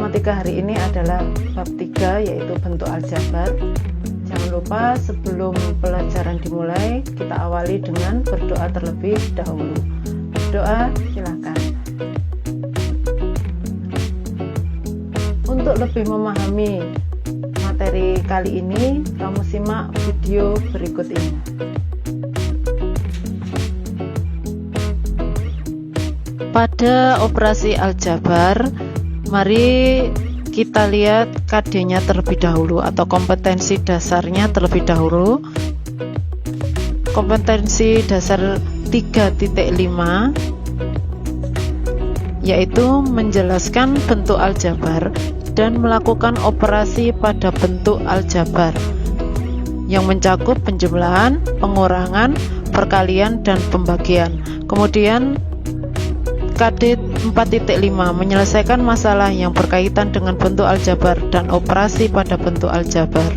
matematika hari ini adalah bab 3, yaitu bentuk aljabar. Jangan lupa sebelum pelajaran dimulai, kita awali dengan berdoa terlebih dahulu. Berdoa, silakan. Untuk lebih memahami materi kali ini, kamu simak video berikut ini. Pada operasi aljabar, mari kita lihat KD-nya terlebih dahulu atau kompetensi dasarnya terlebih dahulu. Kompetensi dasar 3.5 yaitu menjelaskan bentuk aljabar dan melakukan operasi pada bentuk aljabar yang mencakup penjumlahan, pengurangan, perkalian, dan pembagian. Kemudian KD 4.5 menyelesaikan masalah yang berkaitan dengan bentuk aljabar dan operasi pada bentuk aljabar.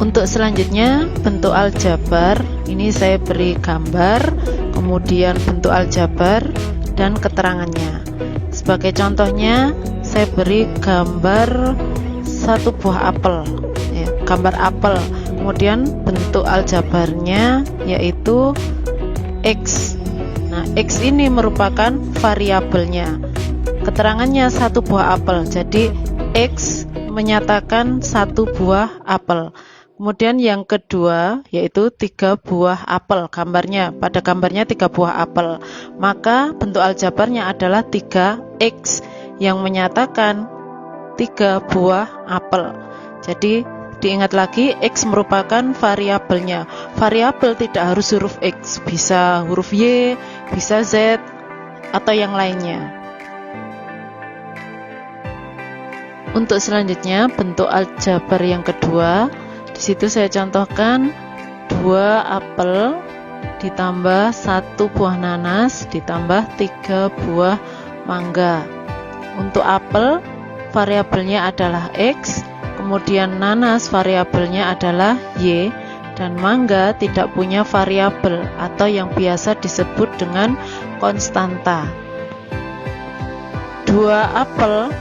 Untuk selanjutnya, bentuk aljabar ini saya beri gambar, kemudian bentuk aljabar dan keterangannya. Sebagai contohnya, saya beri gambar satu buah apel, gambar apel. Kemudian bentuk aljabarnya yaitu X. Nah, X ini merupakan variabelnya. Keterangannya satu buah apel. Jadi X menyatakan satu buah apel. Kemudian yang kedua yaitu 3 buah apel. Pada gambarnya 3 buah apel. Maka bentuk aljabarnya adalah 3X yang menyatakan 3 buah apel. Jadi diingat lagi, X merupakan variabelnya. Variabel tidak harus huruf X, bisa huruf Y, bisa Z, atau yang lainnya. Untuk selanjutnya, bentuk aljabar yang kedua, di situ saya contohkan 2 apel ditambah 1 buah nanas ditambah 3 buah mangga. Untuk apel, variabelnya adalah X, kemudian nanas variabelnya adalah Y, dan mangga tidak punya variabel atau yang biasa disebut dengan konstanta. 2 apel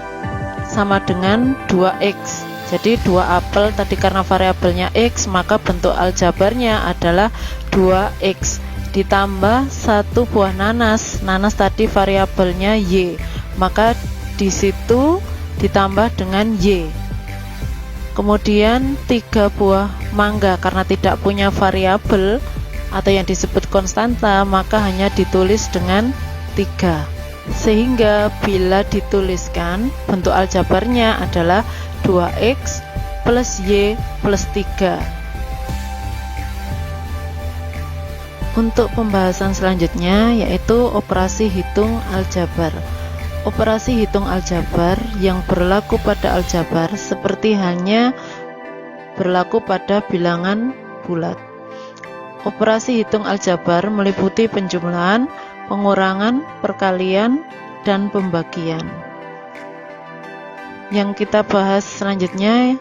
sama dengan 2X. Jadi 2 apel tadi karena variabelnya X, maka bentuk aljabarnya adalah 2X ditambah 1 buah nanas. Nanas tadi variabelnya Y, maka di situ ditambah dengan Y. Kemudian 3 buah mangga karena tidak punya variabel atau yang disebut konstanta, maka hanya ditulis dengan 3. Sehingga bila dituliskan, bentuk aljabarnya adalah 2X plus Y plus 3. Untuk pembahasan selanjutnya yaitu operasi hitung aljabar. Operasi hitung aljabar yang berlaku pada aljabar seperti halnya berlaku pada bilangan bulat. Operasi hitung aljabar meliputi penjumlahan, pengurangan, perkalian, dan pembagian. Yang kita bahas selanjutnya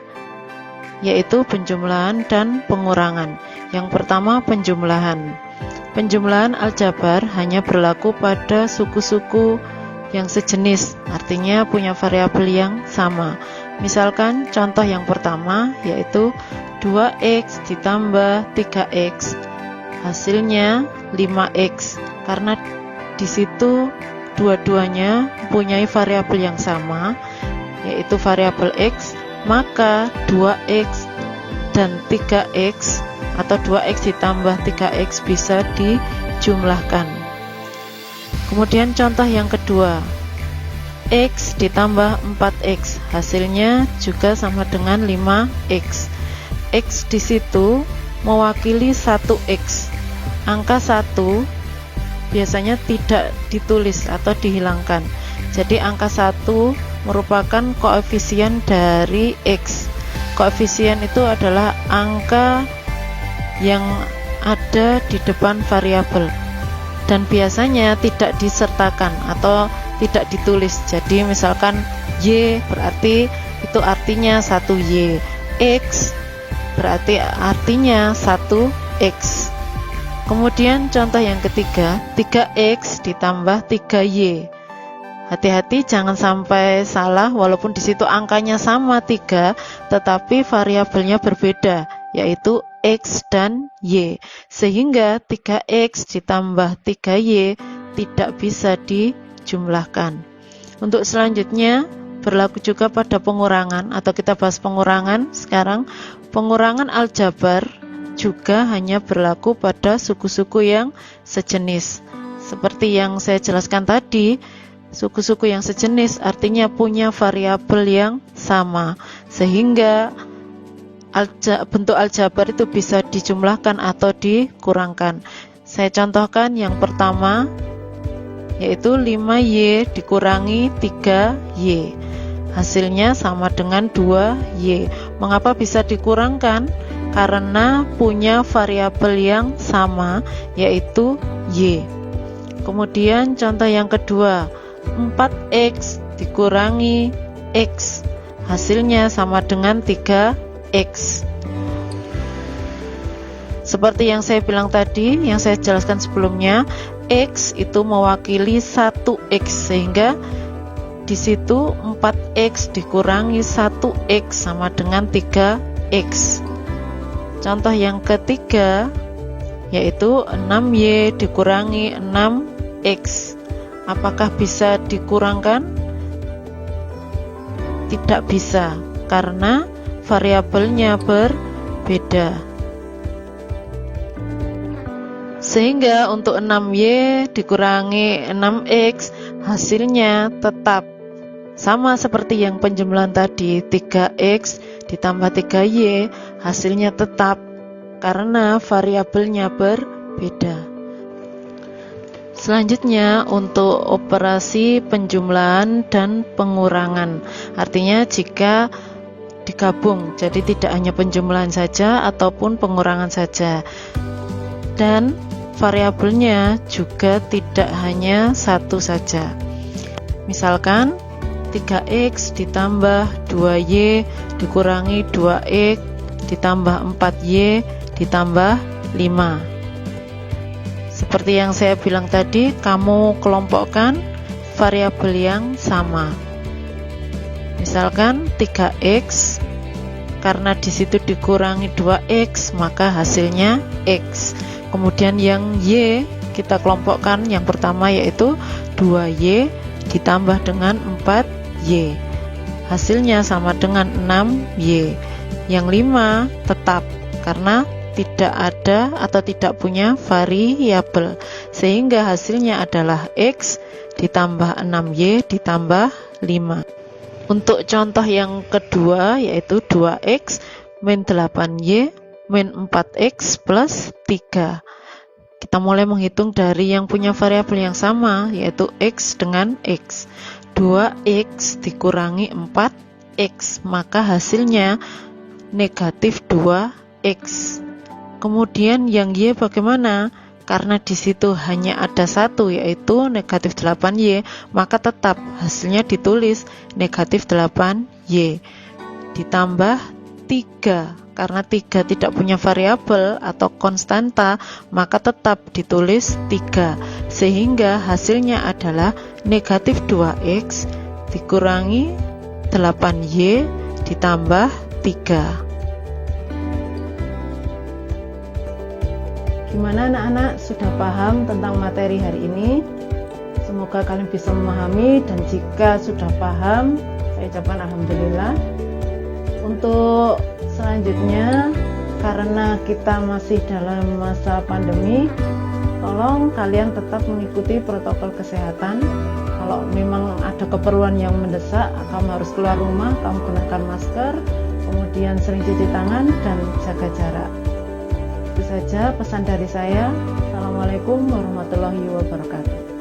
yaitu penjumlahan dan pengurangan. Yang pertama, penjumlahan. Penjumlahan aljabar hanya berlaku pada suku-suku yang sejenis, artinya punya variabel yang sama. Misalkan contoh yang pertama yaitu 2X ditambah 3X, hasilnya 5X. Karena di situ dua-duanya mempunyai variabel yang sama, yaitu variabel X, maka 2X dan 3X atau 2X ditambah 3X bisa dijumlahkan. Kemudian contoh yang kedua, X ditambah 4X, hasilnya juga sama dengan 5X. X di situ mewakili 1X. Angka 1 biasanya tidak ditulis atau dihilangkan. Jadi angka 1 merupakan koefisien dari X. Koefisien itu adalah angka yang ada di depan variabel dan biasanya tidak disertakan atau tidak ditulis. Jadi misalkan Y berarti itu artinya 1Y, X berarti artinya 1X. Kemudian contoh yang ketiga, 3X ditambah 3Y, Hati-hati jangan sampai salah, walaupun di situ angkanya sama 3, tetapi variabelnya berbeda, yaitu X dan Y. Sehingga 3X ditambah 3Y tidak bisa dijumlahkan. Untuk selanjutnya berlaku juga pada pengurangan, atau kita bahas pengurangan sekarang. Pengurangan aljabar juga hanya berlaku pada suku-suku yang sejenis. Seperti yang saya jelaskan tadi, suku-suku yang sejenis artinya punya variabel yang sama, sehingga bentuk aljabar itu bisa dijumlahkan atau dikurangkan. Saya contohkan yang pertama, yaitu 5Y dikurangi 3Y. Hasilnya sama dengan 2Y. Mengapa bisa dikurangkan? Karena punya variabel yang sama, yaitu Y. Kemudian contoh yang kedua, 4X dikurangi X. Hasilnya sama dengan 3X. Seperti yang saya bilang tadi, yang saya jelaskan sebelumnya, X itu mewakili 1X, sehingga di situ 4X dikurangi 1X sama dengan 3X. Contoh yang ketiga, yaitu 6Y dikurangi 6X. Apakah bisa dikurangkan? Tidak bisa, karena variabelnya berbeda. Sehingga untuk 6Y dikurangi 6X hasilnya tetap sama seperti yang penjumlahan tadi, 3X ditambah 3Y hasilnya tetap karena variabelnya berbeda. Selanjutnya untuk operasi penjumlahan dan pengurangan, artinya jika digabung, jadi tidak hanya penjumlahan saja ataupun pengurangan saja, dan variabelnya juga tidak hanya satu saja. Misalkan 3X ditambah 2Y dikurangi 2X ditambah 4Y ditambah 5. Seperti yang saya bilang tadi, kamu kelompokkan variabel yang sama. Misalkan 3X, karena di situ dikurangi 2X, maka hasilnya X. Kemudian yang Y kita kelompokkan, yang pertama yaitu 2Y ditambah dengan 4Y. Hasilnya sama dengan 6Y. Yang 5 tetap karena tidak ada atau tidak punya variabel, sehingga hasilnya adalah X ditambah 6Y ditambah 5. Untuk contoh yang kedua yaitu 2X min 8Y min 4X plus 3. Kita mulai menghitung dari yang punya variabel yang sama, yaitu X dengan X. 2X dikurangi 4X, maka hasilnya negatif 2X. Kemudian yang Y bagaimana? Karena di situ hanya ada satu, yaitu negatif 8Y, maka tetap hasilnya ditulis negatif 8Y ditambah 3. Karena 3 tidak punya variabel atau konstanta, maka tetap ditulis 3, sehingga hasilnya adalah negatif 2X dikurangi 8Y ditambah 3. Gimana anak-anak, sudah paham tentang materi hari ini? Semoga kalian bisa memahami, dan jika sudah paham, saya ucapkan alhamdulillah. Untuk selanjutnya, karena kita masih dalam masa pandemi, tolong kalian tetap mengikuti protokol kesehatan. Kalau memang ada keperluan yang mendesak, kamu harus keluar rumah, kamu gunakan masker, kemudian sering cuci tangan dan jaga jarak. Itu saja pesan dari saya. Assalamualaikum warahmatullahi wabarakatuh.